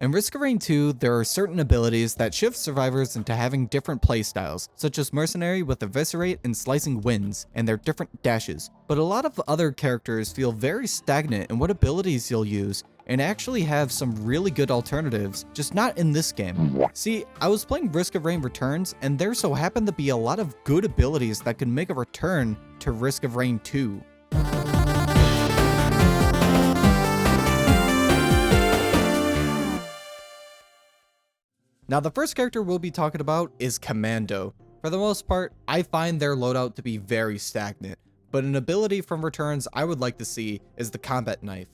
In Risk of Rain 2, there are certain abilities that shift survivors into having different playstyles, such as Mercenary with Eviscerate and Slicing Winds, and their different dashes. But a lot of other characters feel very stagnant in what abilities you'll use, and actually have some really good alternatives, just not in this game. See, I was playing Risk of Rain Returns, and there so happened to be a lot of good abilities that could make a return to Risk of Rain 2. Now, the first character we'll be talking about is Commando. For the most part, I find their loadout to be very stagnant, but an ability from Returns I would like to see is the Combat Knife.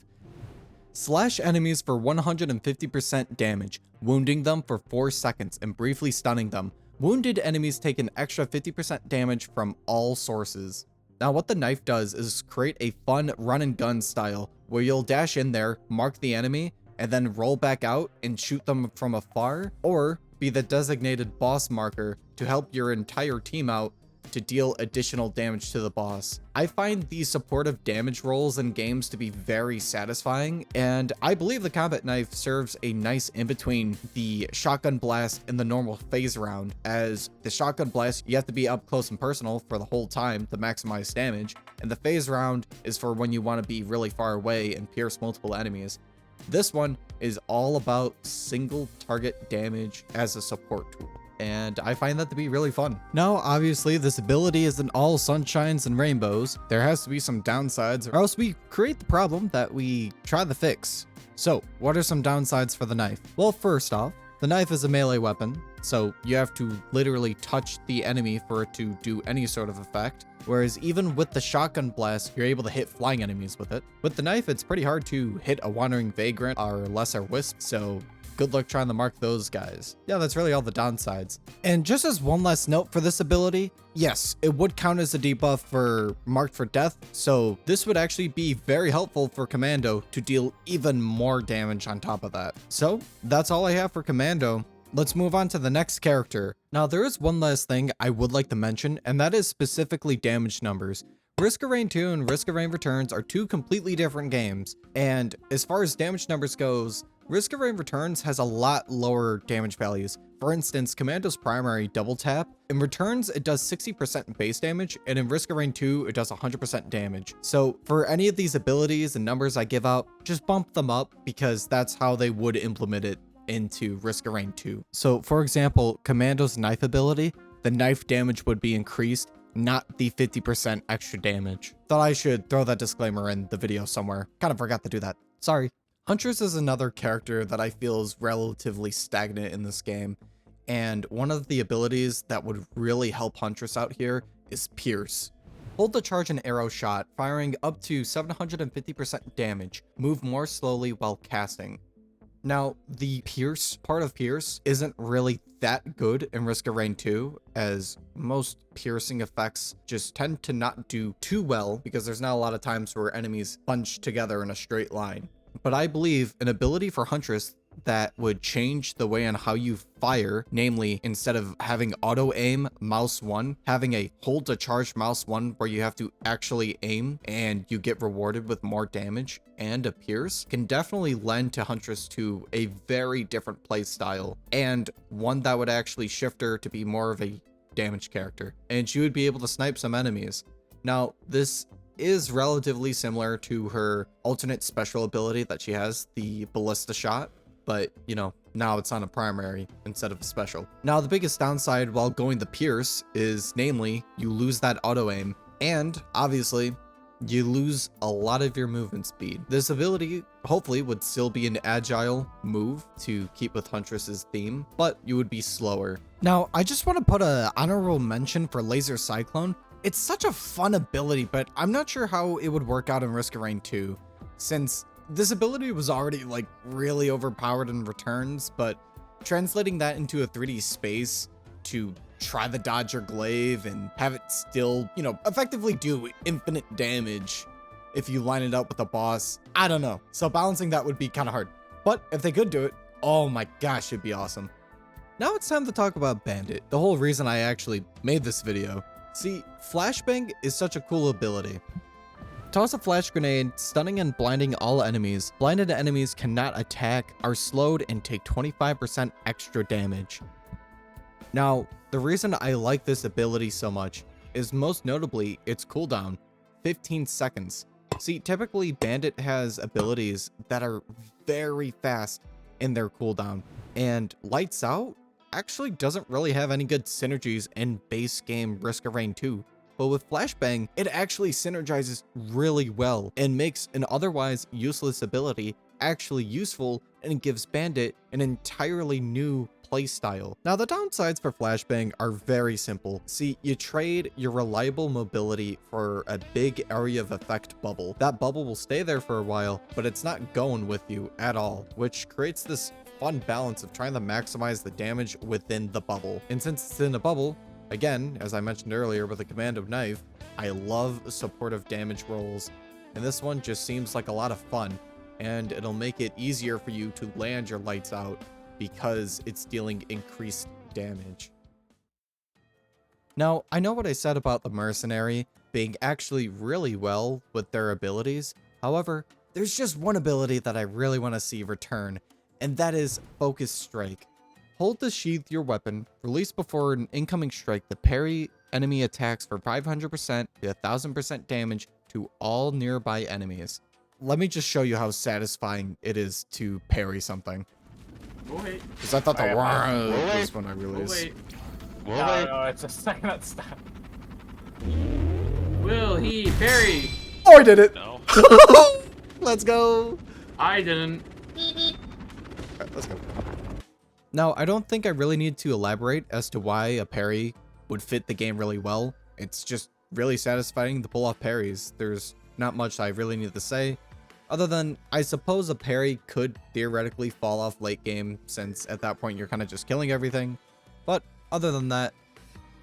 Slash enemies for 150% damage, wounding them for 4 seconds and briefly stunning them. Wounded enemies take an extra 50% damage from all sources. Now, what the knife does is create a fun run and gun style where you'll dash in there, mark the enemy, and then roll back out and shoot them from afar, or be the designated boss marker to help your entire team out to deal additional damage to the boss. I find these supportive damage rolls in games to be very satisfying, and I believe the combat knife serves a nice in between the shotgun blast and the normal phase round, as the shotgun blast you have to be up close and personal for the whole time to maximize damage, and the phase round is for when you want to be really far away and pierce multiple enemies. This one is all about single target damage as a support tool, and I find that to be really fun. Now, obviously, this ability isn't all sunshines and rainbows. There has to be some downsides, or else we create the problem that we try to fix. So, what are some downsides for the knife? Well, first off, the knife is a melee weapon, so you have to literally touch the enemy for it to do any sort of effect. Whereas even with the shotgun blast, you're able to hit flying enemies with it. With the knife, it's pretty hard to hit a wandering vagrant or lesser wisp, so good luck trying to mark those guys. Yeah, that's really all the downsides. And just as one last note for this ability, yes, it would count as a debuff for marked for death, so this would actually be very helpful for Commando to deal even more damage on top of that. So that's all I have for Commando. Let's move on to the next character. Now, there is one last thing I would like to mention, and that is specifically damage numbers. Risk of Rain 2 and Risk of Rain Returns are two completely different games, and as far as damage numbers goes, Risk of Rain Returns has a lot lower damage values. For instance, Commando's primary double tap. In Returns, it does 60% base damage, and in Risk of Rain 2, it does 100% damage. So for any of these abilities and numbers I give out, just bump them up because that's how they would implement it into Risk of Rain 2. So for example, Commando's knife ability, the knife damage would be increased, not the 50% extra damage. Thought I should throw that disclaimer in the video somewhere. Kind of forgot to do that. Sorry. Huntress is another character that I feel is relatively stagnant in this game, and one of the abilities that would really help Huntress out here is Pierce. Hold the charge and arrow shot, firing up to 750% damage. Move more slowly while casting. Now, the Pierce part of Pierce isn't really that good in Risk of Rain 2, as most piercing effects just tend to not do too well because there's not a lot of times where enemies punch together in a straight line. But I believe an ability for Huntress that would change the way on how you fire, namely, instead of having auto aim mouse 1, having a hold to charge mouse 1 where you have to actually aim and you get rewarded with more damage and a pierce, can definitely lend to Huntress to a very different play style, and one that would actually shift her to be more of a damage character, and she would be able to snipe some enemies. Now, this is relatively similar to her alternate special ability that she has, the ballista shot, but you know, now it's on a primary instead of a special. Now, the biggest downside while going the Pierce is, namely, you lose that auto aim, and obviously you lose a lot of your movement speed. This ability hopefully would still be an agile move to keep with Huntress's theme, but you would be slower. Now, I just want to put an honorable mention for Laser Cyclone. It's such a fun ability, but I'm not sure how it would work out in Risk of Rain 2, since this ability was already like really overpowered in Returns, but translating that into a 3D space to try the dodge or glaive and have it still, you know, effectively do infinite damage if you line it up with a boss, I don't know. So balancing that would be kind of hard, but if they could do it, oh my gosh, it'd be awesome. Now it's time to talk about Bandit, the whole reason I actually made this video. See, Flashbang is such a cool ability. toss a flash grenade, stunning and blinding all enemies. Blinded enemies cannot attack, are slowed, and take 25% extra damage. Now, the reason I like this ability so much is most notably its cooldown, 15 seconds. See, typically Bandit has abilities that are very fast in their cooldown, and Lights Out actually doesn't really have any good synergies in base game Risk of Rain 2. But with Flashbang, it actually synergizes really well and makes an otherwise useless ability actually useful, and gives Bandit an entirely new playstyle. Now, the downsides for Flashbang are very simple. See, you trade your reliable mobility for a big area of effect bubble. That bubble will stay there for a while, but it's not going with you at all, which creates this fun balance of trying to maximize the damage within the bubble. And since it's in a bubble, again, as I mentioned earlier with the Commando knife, I love supportive damage rolls, and this one just seems like a lot of fun, and it'll make it easier for you to land your Lights Out because it's dealing increased damage. Now, I know what I said about the Mercenary being actually really well with their abilities. However, there's just one ability that I really want to see return, and that is Focus Strike. Hold to sheath your weapon, release before an incoming strike to parry enemy attacks for 500% to 1000% damage to all nearby enemies. Let me just show you how satisfying it is to parry something. Wait. Because I thought the was when I released. Wait. No, it's a second that stop. Will he parry? Oh, I did it! No. Let's go! I didn't. Alright, let's go. Now, I don't think I really need to elaborate as to why a parry would fit the game really well. It's just really satisfying to pull off parries. There's not much I really need to say, other than I suppose a parry could theoretically fall off late game, since at that point you're kind of just killing everything. But other than that,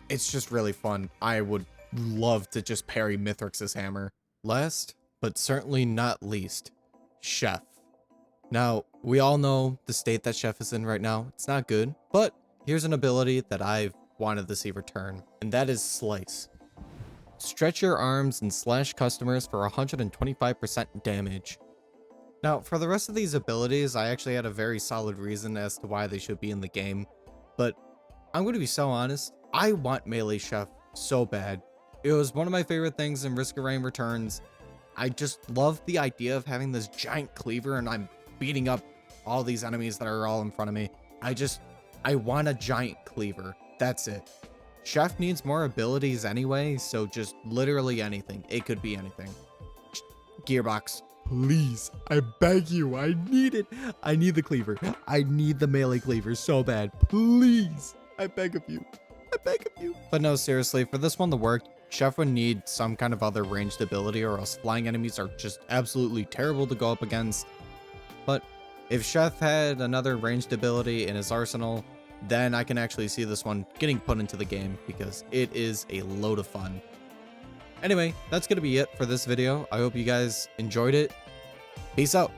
it's just really fun. I would love to just parry Mithrix's hammer. Last, but certainly not least, Chef. Now, we all know the state that Chef is in right now. It's not good, but here's an ability that I've wanted to see return, and that is Slice. Stretch your arms and slash customers for 125% damage. Now, for the rest of these abilities, I actually had a very solid reason as to why they should be in the game, but I'm going to be so honest, I want Melee Chef so bad. It was one of my favorite things in Risk of Rain Returns. I just love the idea of having this giant cleaver and I'm beating up all these enemies that are all in front of me. I want a giant cleaver. That's it. Chef needs more abilities anyway, so just literally anything. It could be anything. Gearbox, please, I beg you, I need it. I need the cleaver. I need the melee cleaver so bad. Please, I beg of you. I beg of you. But no, seriously, for this one to work, Chef would need some kind of other ranged ability, or else flying enemies are just absolutely terrible to go up against. But if Chef had another ranged ability in his arsenal, then I can actually see this one getting put into the game, because it is a load of fun. Anyway, that's going to be it for this video. I hope you guys enjoyed it. Peace out.